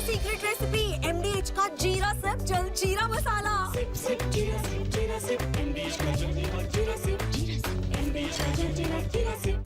Secret recipe MDH का जीरा SIP जल जीरा मसाला। सिप सिप जीरा सिप MDH का जल जीरा सिप MDH का जल जीरा सिप।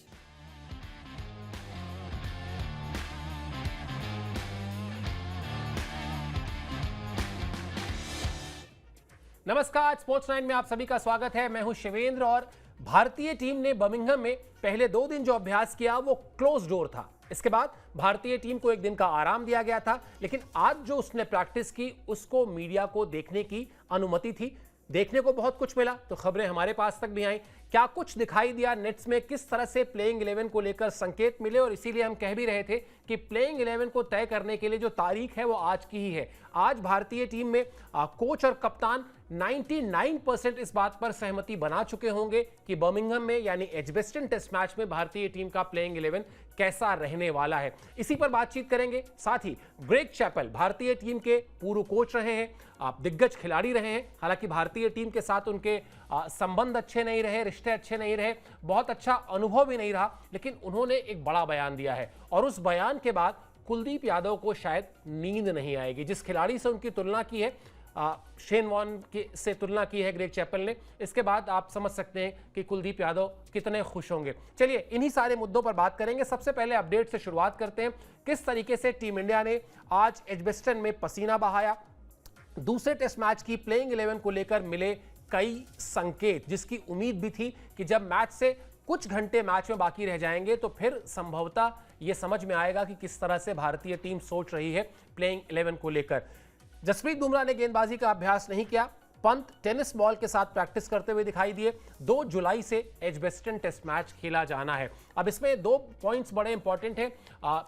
नमस्कार, स्पोर्ट्स 9 में आप सभी का स्वागत है। मैं हूं शिवेंद्र और भारतीय टीम ने बर्मिंघम में पहले 2 दिन जो अभ्यास किया वो क्लोज डोर था। इसके बाद भारतीय टीम को 1 दिन का आराम दिया गया था, लेकिन आज जो उसने प्रैक्टिस की उसको मीडिया को देखने की अनुमति थी। देखने को बहुत कुछ मिला, तो खबरें हमारे पास तक भी आई। क्या कुछ दिखाई दिया नेट्स में, किस तरह से प्लेइंग 11 को लेकर संकेत मिले, और इसीलिए हम कह भी रहे थे कि प्लेइंग 11 को तय करने के लिए जो तारीख है वो आज की ही है। आज भारतीय टीम में कोच और कप्तान 99% इस बात पर सहमति बना चुके होंगे कि बर्मिंघम में यानी एजबेस्टन टेस्ट मैच में भारतीय टीम का प्लेइंग 11 कैसा रहने वाला है। इसी पर बातचीत करेंगे। साथ ही ग्रेग चैपल भारतीय टीम के पूर्व कोच रहे हैं, आप दिग्गज खिलाड़ी रहे हैं। हालांकि भारतीय टीम के साथ उनके संबंध अच्छे नहीं रहे, रिश्ते अच्छे नहीं रहे, बहुत अच्छा अनुभव भी नहीं रहा, लेकिन उन्होंने एक बड़ा बयान दिया है और उस बयान के बाद कुलदीप यादव को शायद नींद नहीं आएगी। जिस खिलाड़ी से उनकी तुलना की है, शेन वॉर्न से तुलना की है ग्रेग चैपल ने, इसके बाद आप समझ सकते हैं कि कुलदीप यादव कितने खुश होंगे। चलिए इन्हीं सारे मुद्दों पर बात करेंगे। सबसे पहले अपडेट से शुरुआत करते हैं। किस तरीके से टीम इंडिया ने आज एजबेस्टन में पसीना बहाया। दूसरे टेस्ट मैच की प्लेइंग 11 को लेकर मिले कई संकेत, जिसकी उम्मीद भी थी कि जब मैच से कुछ घंटे मैच में बाकी रह जाएंगे तो फिर संभवतः यह समझ में आएगा कि किस तरह से भारतीय टीम सोच रही है प्लेइंग 11 को लेकर। जसप्रीत बुमराह ने गेंदबाजी का अभ्यास नहीं किया। पंत टेनिस बॉल के साथ प्रैक्टिस करते हुए दिखाई दिए। 2 जुलाई से एजबेस्टन टेस्ट मैच खेला जाना है। अब इसमें 2 पॉइंट्स बड़े इंपॉर्टेंट हैं,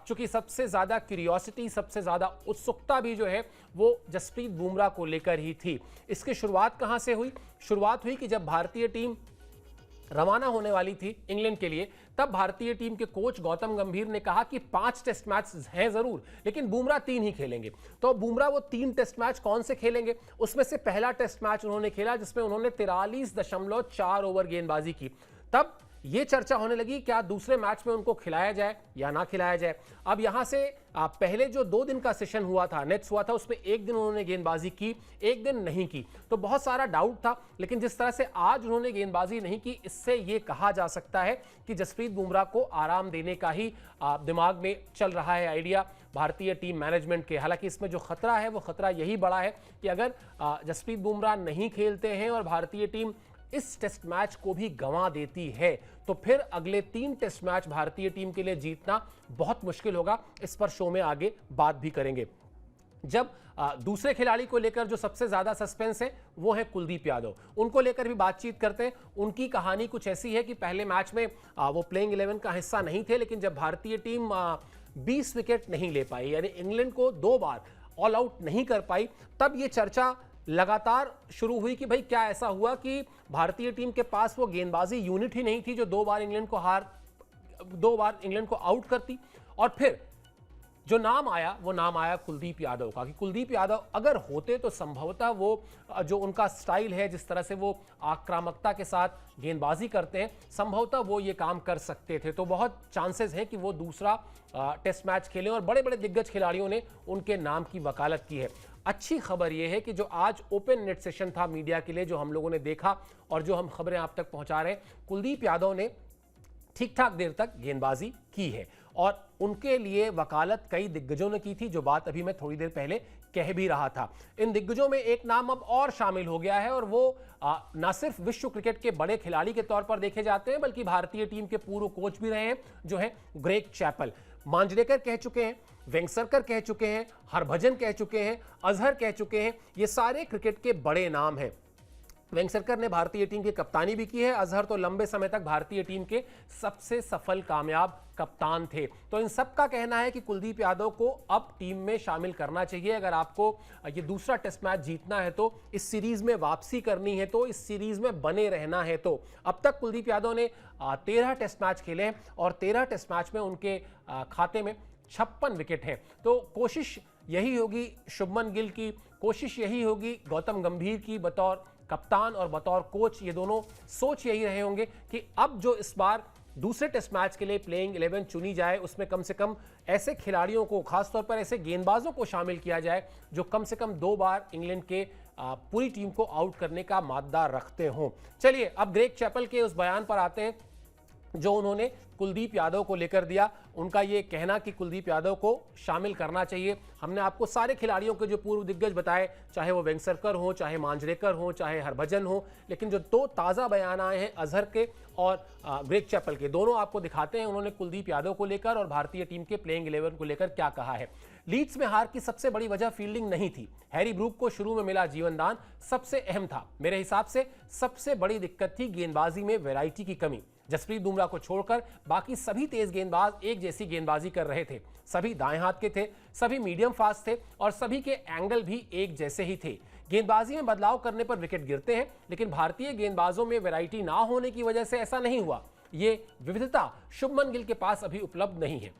चूंकि सबसे ज्यादा क्यूरियोसिटी, सबसे ज्यादा उत्सुकता भी जो है वो जसप्रीत बुमराह को लेकर ही थी। इसकी शुरुआत कहां से हुई? शुरुआत हुई कि जब भारतीय टीम रवाना होने वाली थी इंग्लैंड के लिए, तब भारतीय टीम के कोच गौतम गंभीर ने कहा कि 5 टेस्ट मैच हैं जरूर, लेकिन बुमराह 3 ही खेलेंगे। तो बुमराह वो 3 टेस्ट मैच कौन से खेलेंगे? उसमें से पहला टेस्ट मैच उन्होंने खेला जिसमें उन्होंने 43.4 ओवर गेंदबाजी की। तब ये चर्चा होने लगी क्या दूसरे मैच में उनको खिलाया जाए या ना खिलाया जाए। अब यहां से पहले जो 2 दिन का सेशन हुआ था, नेट्स हुआ था, उसमें 1 दिन उन्होंने गेंदबाजी की, 1 दिन नहीं की, तो बहुत सारा डाउट था। लेकिन जिस तरह से आज उन्होंने गेंदबाजी नहीं की, इससे यह कहा जा सकता है कि जसप्रीत बुमराह को आराम देने का ही दिमाग में चल रहा है आइडिया भारतीय टीम मैनेजमेंट के। हालांकि इसमें जो खतरा है वो खतरा यही बड़ा है कि अगर जसप्रीत बुमराह नहीं खेलते हैं और भारतीय टीम इस टेस्ट मैच को भी गंवा देती है, तो फिर अगले 3 टेस्ट मैच भारतीय टीम के लिए जीतना बहुत मुश्किल होगा। इस पर शो में आगे बात भी करेंगे। जब दूसरे खिलाड़ी को लेकर जो सबसे ज्यादा सस्पेंस है वो है कुलदीप यादव, उनको लेकर भी बातचीत करते हैं। उनकी कहानी कुछ ऐसी है कि पहले मैच में वो प्लेइंग 11 का हिस्सा नहीं थे, लेकिन जब भारतीय टीम 20 विकेट नहीं ले पाई, यानी इंग्लैंड को 2 बार ऑल आउट नहीं कर पाई, तब ये चर्चा लगातार शुरू हुई कि भाई क्या ऐसा हुआ कि भारतीय टीम के पास वो गेंदबाजी यूनिट ही नहीं थी जो 2 बार इंग्लैंड को आउट करती। और फिर जो नाम आया वो नाम आया कुलदीप यादव का, कि कुलदीप यादव अगर होते तो संभवतः वो जो उनका स्टाइल है, जिस तरह से वो आक्रामकता के साथ गेंदबाजी करते हैं, संभवतः वो ये काम कर सकते थे। तो बहुत चांसेस है कि वो दूसरा टेस्ट मैच खेलें, और बड़े बड़े दिग्गज खिलाड़ियों ने उनके नाम की वकालत की है। अच्छी खबर यह है कि जो आज ओपन नेट सेशन था मीडिया के लिए, जो हम लोगों ने देखा और जो हम खबरें आप तक पहुंचा रहे हैं, कुलदीप यादव ने ठीक ठाक देर तक गेंदबाजी की है और उनके लिए वकालत कई दिग्गजों ने की थी, जो बात अभी मैं थोड़ी देर पहले कह भी रहा था। इन दिग्गजों में एक नाम अब और शामिल हो गया है, और वो न सिर्फ विश्व क्रिकेट के बड़े खिलाड़ी के तौर पर देखे जाते हैं, बल्कि भारतीय टीम के पूर्व कोच भी रहे हैं, जो है ग्रेग चैपल। मांजरेकर कह चुके हैं, वेंगसरकर कह चुके हैं, हरभजन कह चुके हैं, अजहर कह चुके हैं। ये सारे क्रिकेट के बड़े नाम हैं। वेंगसरकर ने भारतीय टीम की कप्तानी भी की है। अजहर तो लंबे समय तक भारतीय टीम के सबसे सफल कामयाब कप्तान थे। तो इन सब का कहना है कि कुलदीप यादव को अब टीम में शामिल करना चाहिए। अगर आपको ये दूसरा टेस्ट मैच जीतना है, तो इस सीरीज में वापसी करनी है, तो इस सीरीज में बने रहना है। तो अब तक कुलदीप यादव ने 13 टेस्ट मैच खेले हैं और 13 टेस्ट मैच में उनके खाते में 56 विकेट हैं। तो कोशिश यही होगी शुभमन गिल की, कोशिश यही होगी गौतम गंभीर की बतौर कप्तान और बतौर कोच। ये दोनों सोच यही रहे होंगे कि अब जो इस बार दूसरे टेस्ट मैच के लिए प्लेइंग 11 चुनी जाए, उसमें कम से कम ऐसे खिलाड़ियों को, खासतौर पर ऐसे गेंदबाजों को शामिल किया जाए जो कम से कम 2 बार इंग्लैंड के पूरी टीम को आउट करने का मादा रखते हों। चलिए अब ग्रेग चैपल के उस बयान पर आते हैं जो उन्होंने कुलदीप यादव को लेकर दिया। उनका ये कहना कि कुलदीप यादव को शामिल करना चाहिए। हमने आपको सारे खिलाड़ियों के जो पूर्व दिग्गज बताए, चाहे वो वेंगसरकर हो, चाहे मांजरेकर हो, चाहे हरभजन हो, लेकिन जो 2 ताज़ा बयान आए हैं अजहर के और ग्रेग चैपल के, दोनों आपको दिखाते हैं उन्होंने कुलदीप यादव को लेकर और भारतीय टीम के प्लेइंग 11 को लेकर क्या कहा है। लीड्स में हार की सबसे बड़ी वजह फील्डिंग नहीं थी। हैरी ब्रूक को शुरू में मिला जीवनदान सबसे अहम था। मेरे हिसाब से सबसे बड़ी दिक्कत थी गेंदबाजी में वैरायटी की कमी। जसप्रीत बुमराह को छोड़कर बाकी सभी तेज गेंदबाज एक जैसी गेंदबाजी कर रहे थे। सभी दाएं हाथ के थे, सभी मीडियम फास्ट थे और सभी के एंगल भी एक जैसे ही थे। गेंदबाजी में बदलाव करने पर विकेट गिरते हैं, लेकिन भारतीय गेंदबाजों में वैरायटी ना होने की वजह से ऐसा नहीं हुआ। ये विविधता शुभमन गिल के पास अभी उपलब्ध नहीं है।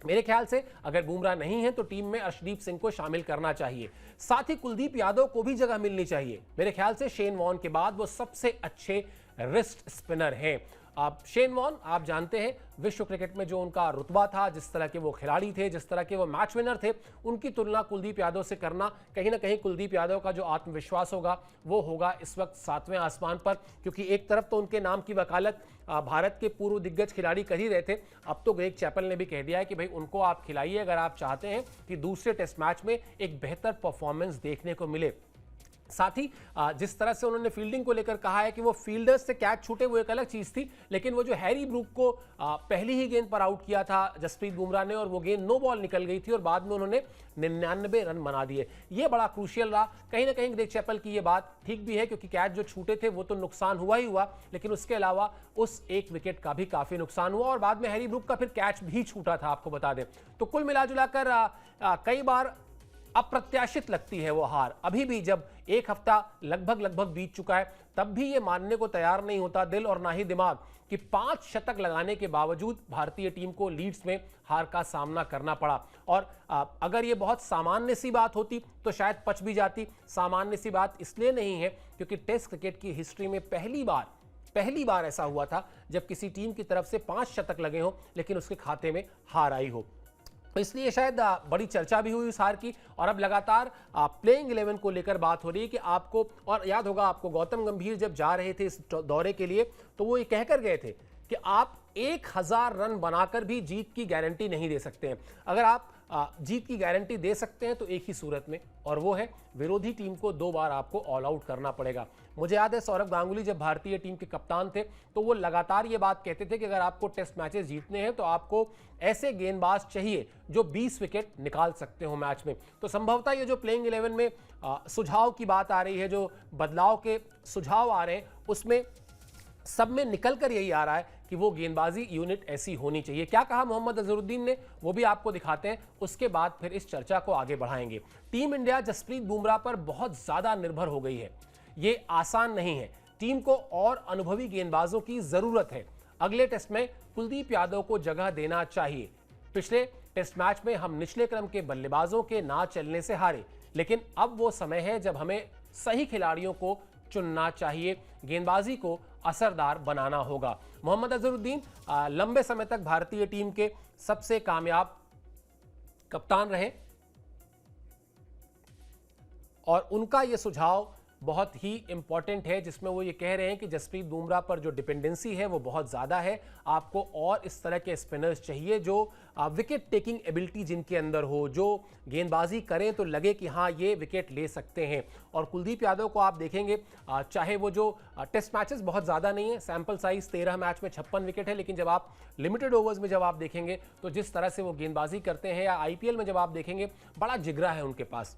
मेरे ख्याल से अगर बुमराह नहीं है तो टीम में अर्शदीप सिंह को शामिल करना चाहिए। साथ ही कुलदीप यादव को भी जगह मिलनी चाहिए। मेरे ख्याल से शेन वॉर्न के बाद वो सबसे अच्छे रिस्ट स्पिनर हैं। आप शेन वॉर्न आप जानते हैं विश्व क्रिकेट में जो उनका रुतबा था, जिस तरह के वो खिलाड़ी थे, जिस तरह के वो मैच विनर थे, उनकी तुलना कुलदीप यादव से करना कहीं ना कहीं कुलदीप यादव का जो आत्मविश्वास होगा वो होगा इस वक्त 7वें आसमान पर। क्योंकि एक तरफ तो उनके नाम की वकालत भारत के पूर्व दिग्गज खिलाड़ी कर ही रहे थे, अब तो ग्रेग चैपल ने भी कह दिया है कि भाई उनको आप खिलाइए अगर आप चाहते हैं कि दूसरे टेस्ट मैच में एक बेहतर परफॉर्मेंस देखने को मिले। साथ ही जिस तरह से उन्होंने फील्डिंग को लेकर कहा है कि वो फील्डर्स से कैच छूटे वो एक अलग चीज थी, लेकिन वो जो हैरी ब्रूक को पहली ही गेंद पर आउट किया था जसप्रीत बुमराह ने और वो गेंद नो बॉल निकल गई थी और बाद में उन्होंने 99 रन बना दिए, ये बड़ा क्रूशियल रहा। कहीं ना कहीं ग्रेग चैपल की ये बात ठीक भी है क्योंकि कैच जो छूटे थे वो तो नुकसान हुआ ही हुआ, लेकिन उसके अलावा उस एक विकेट का भी काफी नुकसान हुआ और बाद में हैरी ब्रूक का फिर कैच भी छूटा था, आपको बता दें। तो कुल मिलाजुलाकर कई बार अप्रत्याशित लगती है वो हार। अभी भी जब एक हफ्ता लगभग बीत चुका है तब भी ये मानने को तैयार नहीं होता दिल और ना ही दिमाग कि 5 शतक लगाने के बावजूद भारतीय टीम को लीड्स में हार का सामना करना पड़ा। और अगर ये बहुत सामान्य सी बात होती तो शायद पच भी जाती। सामान्य सी बात इसलिए नहीं है क्योंकि टेस्ट क्रिकेट की हिस्ट्री में पहली बार ऐसा हुआ था जब किसी टीम की तरफ से 5 शतक लगे हों लेकिन उसके खाते में हार आई हो। तो इसलिए शायद बड़ी चर्चा भी हुई इस हार की और अब लगातार प्लेइंग 11 को लेकर बात हो रही है कि आपको, और याद होगा आपको गौतम गंभीर जब जा रहे थे इस दौरे के लिए तो वो ये कहकर गए थे कि आप 1000 रन बनाकर भी जीत की गारंटी नहीं दे सकते हैं। अगर आप जीत की गारंटी दे सकते हैं तो एक ही सूरत में, और वो है विरोधी टीम को 2 बार आपको ऑल आउट करना पड़ेगा। मुझे याद है सौरभ गांगुली जब भारतीय टीम के कप्तान थे तो वो लगातार ये बात कहते थे कि अगर आपको टेस्ट मैचेस जीतने हैं तो आपको ऐसे गेंदबाज चाहिए जो 20 विकेट निकाल सकते हो मैच में। तो संभवतः ये जो प्लेइंग 11 में सुझाव की बात आ रही है, जो बदलाव के सुझाव आ रहे हैं, उसमें सब में निकल कर यही आ रहा है कि वो गेंदबाजी यूनिट ऐसी होनी चाहिए। क्या कहा मोहम्मद अजहरुद्दीन ने वो भी आपको दिखाते हैं, उसके बाद फिर इस चर्चा को आगे बढ़ाएंगे। टीम इंडिया जसप्रीत बुमराह पर बहुत ज्यादा निर्भर हो गई है, ये आसान नहीं है। टीम को और अनुभवी गेंदबाजों की जरूरत है। अगले टेस्ट में कुलदीप यादव को जगह देना चाहिए। पिछले टेस्ट मैच में हम निचले क्रम के बल्लेबाजों के ना चलने से हारे, लेकिन अब वो समय है जब हमें सही खिलाड़ियों को चुनना चाहिए, गेंदबाजी को असरदार बनाना होगा। मोहम्मद अजहरुद्दीन लंबे समय तक भारतीय टीम के सबसे कामयाब कप्तान रहे और उनका यह सुझाव बहुत ही इंपॉर्टेंट है, जिसमें वो ये कह रहे हैं कि जसप्रीत बुमराह पर जो डिपेंडेंसी है वो बहुत ज़्यादा है। आपको और इस तरह के स्पिनर्स चाहिए जो विकेट टेकिंग एबिलिटी जिनके अंदर हो, जो गेंदबाजी करें तो लगे कि हाँ ये विकेट ले सकते हैं। और कुलदीप यादव को आप देखेंगे, चाहे वो जो टेस्ट मैचेस बहुत ज़्यादा नहीं है, सैंपल साइज 13 मैच में 56 विकेट है, लेकिन जब आप लिमिटेड ओवर्स में जब आप देखेंगे तो जिस तरह से वो गेंदबाजी करते हैं, या IPL में जब आप देखेंगे बड़ा जिगरा है उनके पास।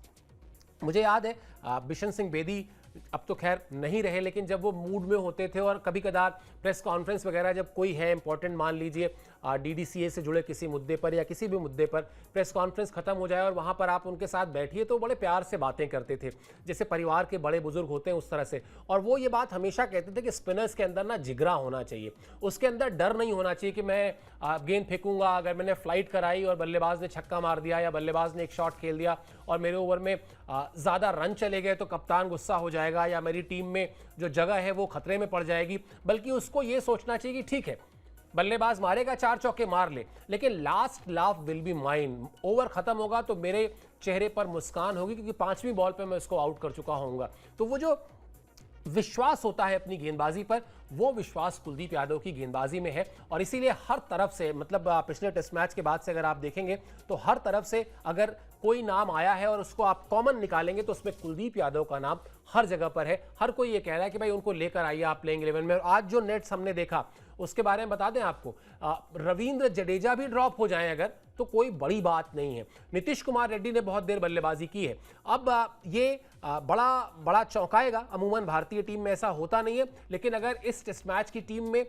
मुझे याद है बिशन सिंह बेदी अब तो खैर नहीं रहे, लेकिन जब वो मूड में होते थे और कभी कदार प्रेस कॉन्फ्रेंस वगैरह जब कोई है इंपॉर्टेंट, मान लीजिए DDCA से जुड़े किसी मुद्दे पर या किसी भी मुद्दे पर प्रेस कॉन्फ्रेंस खत्म हो जाए और वहाँ पर आप उनके साथ बैठिए तो बड़े प्यार से बातें करते थे, जैसे परिवार के बड़े बुजुर्ग होते हैं उस तरह से। और वो ये बात हमेशा कहते थे कि स्पिनर्स के अंदर ना जिगरा होना चाहिए, उसके अंदर डर नहीं होना चाहिए कि मैं गेंद फेंकूंगा, अगर मैंने फ्लाइट कराई और बल्लेबाज ने छक्का मार दिया या बल्लेबाज ने एक शॉट खेल दिया और मेरे ओवर में ज़्यादा रन चले गए तो कप्तान गुस्सा हो जाएगा या मेरी टीम में जो जगह है वो खतरे में पड़ जाएगी। बल्कि उसको ये सोचना चाहिए कि ठीक है, बल्लेबाज मारेगा 4 चौके मार ले, लेकिन last laugh will be mine. Over खत्म होगा तो मेरे चेहरे पर मुस्कान होगी, क्योंकि 5वीं बॉल पे मैं उसको आउट कर चुका होऊंगा। तो वो जो विश्वास होता है अपनी गेंदबाजी पर, वो विश्वास कुलदीप यादव की गेंदबाजी में है। और इसीलिए हर तरफ से, मतलब पिछले टेस्ट मैच के बाद से अगर आप देखेंगे तो हर तरफ से अगर कोई नाम आया है और उसको आप कॉमन निकालेंगे तो उसमें कुलदीप यादव का नाम हर जगह पर है। हर कोई ये कह रहा है कि भाई उनको लेकर आइए आप प्लेइंग 11 में। और आज जो नेट्स हमने देखा उसके बारे में बता दें आपको, रविंद्र जडेजा भी ड्रॉप हो जाएं अगर, तो कोई बड़ी बात नहीं है। नीतीश कुमार रेड्डी ने बहुत देर बल्लेबाजी की है। अब ये बड़ा चौंकाएगा, अमूमन भारतीय टीम में ऐसा होता नहीं है, लेकिन अगर इस टेस्ट मैच की टीम में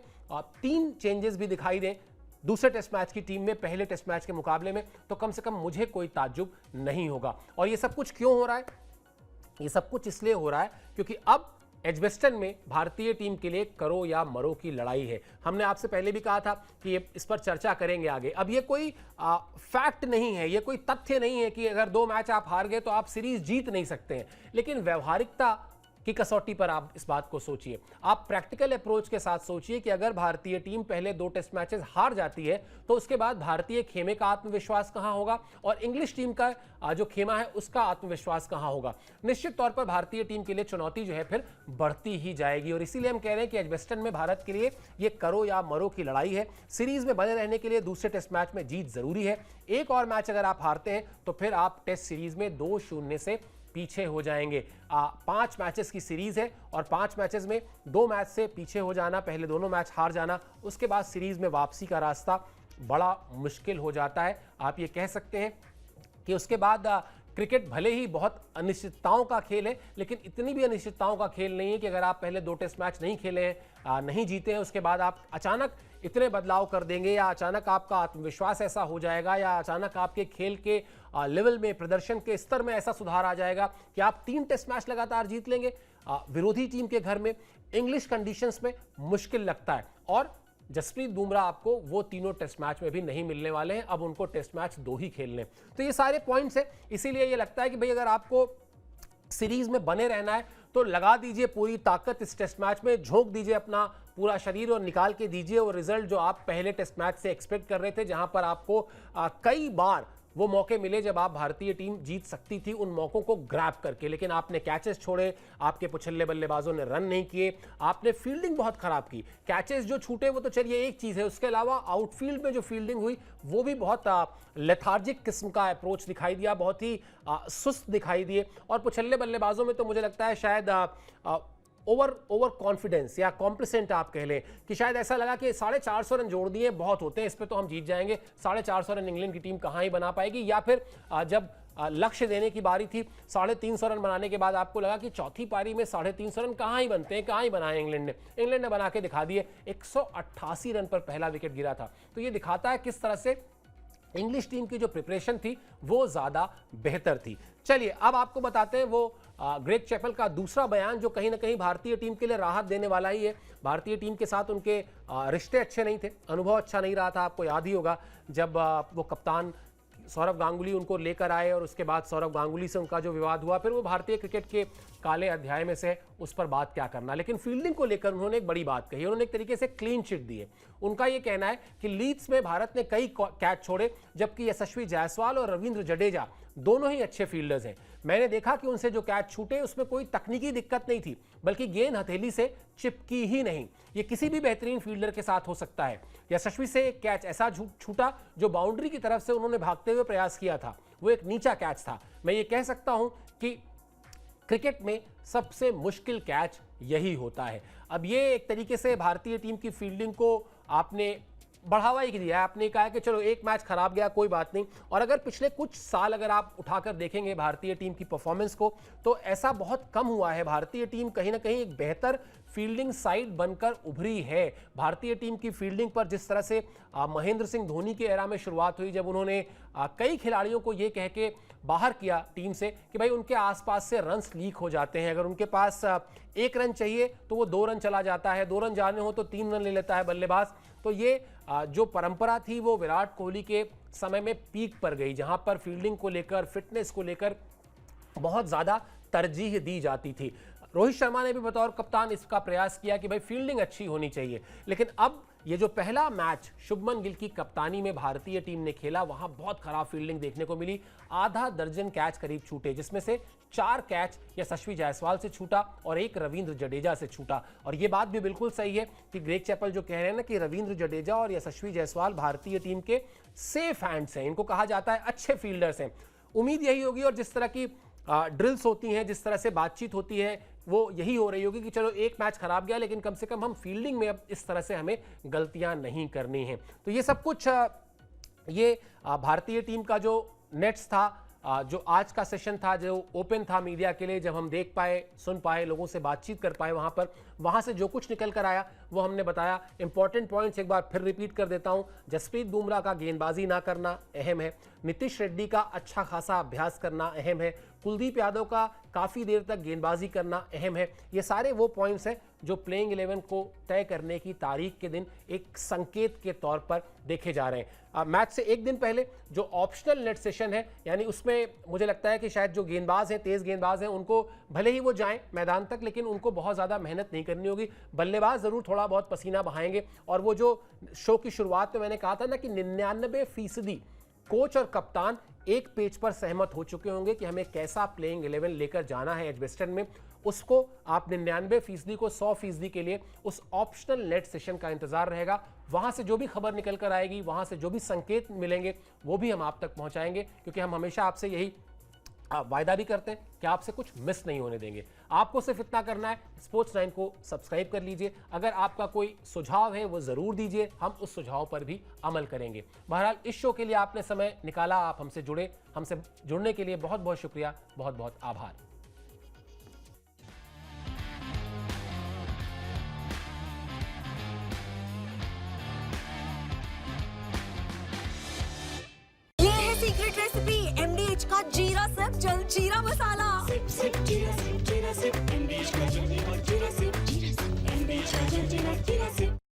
3 चेंजेस भी दिखाई दें दूसरे टेस्ट मैच की टीम में पहले टेस्ट मैच के मुकाबले में, तो कम से कम मुझे कोई ताज्जुब नहीं होगा। और ये सब कुछ क्यों हो रहा है? ये सब कुछ इसलिए हो रहा है क्योंकि अब एजबेस्टन में भारतीय टीम के लिए करो या मरो की लड़ाई है। हमने आपसे पहले भी कहा था कि इस पर चर्चा करेंगे आगे। अब ये कोई फैक्ट नहीं है, ये कोई तथ्य नहीं है कि अगर 2 मैच आप हार गए तो आप सीरीज जीत नहीं सकते हैं, लेकिन व्यवहारिकता की कसौटी पर आप इस बात को सोचिए। आप प्रैक्टिकल अप्रोच के साथ सोचिए कि अगर भारतीय टीम पहले 2 टेस्ट मैचेस हार जाती है तो उसके बाद भारतीय खेमे का आत्मविश्वास कहां होगा और इंग्लिश टीम का जो खेमा है उसका आत्मविश्वास कहां होगा। निश्चित तौर पर भारतीय टीम के लिए चुनौती जो है फिर बढ़ती ही जाएगी। और इसीलिए हम कह रहे हैं कि एजबेस्टन में भारत के लिए ये करो या मरो की लड़ाई है। सीरीज में बने रहने के लिए दूसरे टेस्ट मैच में जीत जरूरी है। एक और मैच अगर आप हारते हैं तो फिर आप टेस्ट सीरीज में 2-0 से पीछे हो जाएंगे। 5 मैचेस की सीरीज है और 5 मैचेस में 2 मैच से पीछे हो जाना, पहले दोनों मैच हार जाना, उसके बाद सीरीज में वापसी का रास्ता बड़ा मुश्किल हो जाता है। आप ये कह सकते हैं कि उसके बाद क्रिकेट भले ही बहुत अनिश्चितताओं का खेल है, लेकिन इतनी भी अनिश्चितताओं का खेल नहीं है कि अगर आप पहले 2 टेस्ट मैच नहीं खेले हैं, नहीं जीते हैं, उसके बाद आप अचानक इतने बदलाव कर देंगे या अचानक आपका आत्मविश्वास ऐसा हो जाएगा या अचानक आपके खेल के लेवल में, प्रदर्शन के स्तर में ऐसा सुधार आ जाएगा कि आप 3 टेस्ट मैच लगातार जीत लेंगे। विरोधी टीम के घर में इंग्लिश कंडीशंस में मुश्किल लगता है। और जसप्रीत बुमराह आपको वो तीनों टेस्ट मैच में भी नहीं मिलने वाले हैं, अब उनको टेस्ट मैच 2 ही खेलने। तो ये सारे पॉइंट्स हैं, इसीलिए ये लगता है कि भाई अगर आपको सीरीज में बने रहना है तो लगा दीजिए पूरी ताकत इस टेस्ट मैच में, झोंक दीजिए अपना पूरा शरीर और निकाल के दीजिए वो रिजल्ट जो आप पहले टेस्ट मैच से एक्सपेक्ट कर रहे थे, जहां पर आपको कई बार वो मौके मिले जब आप भारतीय टीम जीत सकती थी, उन मौकों को ग्रैब करके, लेकिन आपने कैचेस छोड़े, आपके पुछल्ले बल्लेबाजों ने रन नहीं किए, आपने फील्डिंग बहुत खराब की। कैचेस जो छूटे वो तो चलिए एक चीज है, उसके अलावा आउटफील्ड में जो फील्डिंग हुई वो भी बहुत लेथार्जिक किस्म का अप्रोच दिखाई दिया, बहुत ही सुस्त दिखाई दिए। और पुछल्ले बल्लेबाजों में तो मुझे लगता है शायद ओवर कॉन्फिडेंस या कॉम्प्लिसेंट आप कह लें कि शायद ऐसा लगा कि 450 रन जोड़ दिए बहुत होते हैं, इस पे तो हम जीत जाएंगे, 450 रन इंग्लैंड की टीम कहां ही बना पाएगी। या फिर जब लक्ष्य देने की बारी थी 350 रन बनाने के बाद आपको लगा कि चौथी पारी में 350 रन कहां ही बनते हैं, कहां ही बनाए इंग्लैंड ने बना के दिखा दिए। 188 रन पर पहला विकेट गिरा था। तो ये दिखाता है किस तरह से इंग्लिश टीम की जो प्रिपरेशन थी वो ज्यादा बेहतर थी। चलिए अब आपको बताते हैं वो ग्रेग चैपल का दूसरा बयान जो कहीं ना कहीं भारतीय टीम के लिए राहत देने वाला ही है। भारतीय टीम के साथ उनके रिश्ते अच्छे नहीं थे, अनुभव अच्छा नहीं रहा था। आपको याद ही होगा जब वो कप्तान सौरव गांगुली उनको लेकर आए और उसके बाद सौरव गांगुली से उनका जो विवाद हुआ, फिर वो भारतीय क्रिकेट के काले अध्याय में से उस पर बात क्या करना। लेकिन फील्डिंग को लेकर उन्होंने एक बड़ी बात कही, उन्होंने एक तरीके से क्लीन चिट दी है। उनका ये कहना है कि लीड्स में भारत ने कई कैच छोड़े, जबकि यशस्वी जायसवाल और रविंद्र जडेजा दोनों ही अच्छे फील्डर्स हैं। मैंने देखा कि उनसे जो कैच छूटे उसमें कोई तकनीकी दिक्कत नहीं थी, बल्कि गेंद हथेली से चिपकी ही नहीं। ये किसी भी बेहतरीन फील्डर के साथ हो सकता है। यशस्वी से एक कैच ऐसा छूटा जो बाउंड्री की तरफ से उन्होंने भागते हुए प्रयास किया था, वो एक नीचा कैच था। मैं ये कह सकता हूं कि क्रिकेट में सबसे मुश्किल कैच यही होता है। अब ये एक तरीके से भारतीय टीम की फील्डिंग को आपने बढ़ावा ही दिया है। आपने कहा कि चलो एक मैच खराब गया कोई बात नहीं। और अगर पिछले कुछ साल अगर आप उठाकर देखेंगे भारतीय टीम की परफॉर्मेंस को, तो ऐसा बहुत कम हुआ है। भारतीय टीम कहीं ना कहीं एक बेहतर फील्डिंग साइड बनकर उभरी है। भारतीय टीम की फील्डिंग पर जिस तरह से महेंद्र सिंह धोनी के एरा में शुरुआत हुई, जब उन्होंने कई खिलाड़ियों को ये कह के बाहर किया टीम से कि भाई उनके आसपास से रन्स लीक हो जाते हैं, अगर उनके पास 1 रन चाहिए तो वो 2 रन चला जाता है, 2 रन जाने हो तो 3 रन ले लेता है बल्लेबाज। तो ये जो परंपरा थी वो विराट कोहली के समय में पीक पर गई, जहां पर फील्डिंग को लेकर, फिटनेस को लेकर बहुत ज्यादा तरजीह दी जाती थी। रोहित शर्मा ने भी बतौर कप्तान इसका प्रयास किया कि भाई फील्डिंग अच्छी होनी चाहिए, लेकिन अब ये जो पहला मैच शुभमन गिल की कप्तानी में भारतीय टीम ने खेला, वहां बहुत खराब फील्डिंग देखने को मिली। आधा दर्जन कैच करीब छूटे, जिसमें से 4 कैच यशस्वी जायसवाल से छूटा और 1 रविंद्र जडेजा से छूटा। और ये बात भी बिल्कुल सही है कि ग्रेग चैपल जो कह रहे हैं ना कि रविंद्र जडेजा और यशस्वी जायसवाल भारतीय टीम के सेफ हैंड्स हैं, इनको कहा जाता है अच्छे फील्डर्स हैं। उम्मीद यही होगी और जिस तरह की ड्रिल्स होती हैं, जिस तरह से बातचीत होती है, वो यही हो रही होगी कि चलो एक मैच खराब गया लेकिन कम से कम हम फील्डिंग में अब इस तरह से हमें गलतियां नहीं करनी हैं। तो ये सब कुछ ये भारतीय टीम का जो नेट्स था, जो आज का सेशन था, जो ओपन था मीडिया के लिए, जब हम देख पाए, सुन पाए, लोगों से बातचीत कर पाए वहां से जो कुछ निकल कर आया वो हमने बताया। इंपॉर्टेंट पॉइंट्स एक बार फिर रिपीट कर देता हूं। जसप्रीत बुमराह का गेंदबाजी ना करना अहम है। नीतीश रेड्डी का अच्छा खासा अभ्यास करना अहम है। कुलदीप यादव का काफ़ी देर तक गेंदबाजी करना अहम है। ये सारे वो पॉइंट्स हैं जो प्लेइंग 11 को तय करने की तारीख के दिन एक संकेत के तौर पर देखे जा रहे हैं। मैच से एक दिन पहले जो ऑप्शनल नेट सेशन है, यानी उसमें मुझे लगता है कि शायद जो गेंदबाज हैं, तेज़ गेंदबाज हैं, उनको भले ही वो जाएं मैदान तक, लेकिन उनको बहुत ज़्यादा मेहनत नहीं करनी होगी। बल्लेबाज ज़रूर थोड़ा बहुत पसीना बहाएंगे। और वो जो शो की शुरुआत में मैंने कहा था ना कि 99% कोच और कप्तान एक पेज पर सहमत हो चुके होंगे कि हमें कैसा प्लेइंग 11 लेकर जाना है एजबेस्टन में। उसको आप 99% को 100% के लिए उस ऑप्शनल नेट सेशन का इंतजार रहेगा। वहां से जो भी खबर निकल कर आएगी, वहां से जो भी संकेत मिलेंगे, वो भी हम आप तक पहुंचाएंगे, क्योंकि हम हमेशा आपसे यही वायदा भी करते हैं कि आपसे कुछ मिस नहीं होने देंगे। आपको सिर्फ इतना करना है, स्पोर्ट्स 9 को सब्सक्राइब कर लीजिए। अगर आपका कोई सुझाव है वो ज़रूर दीजिए, हम उस सुझाव पर भी अमल करेंगे। बहरहाल इस शो के लिए आपने समय निकाला, आप हमसे जुड़े। हमसे जुड़ने के लिए बहुत बहुत शुक्रिया, बहुत बहुत आभार। ये है सीक्रेट रेसिपी MDH का जीरा सिर्फ जलजीरा मसाला। Sip, sip, jeera sip, MDH का जलजीरा और जीरा sip, MDH का जलजीरा, जीरा sip.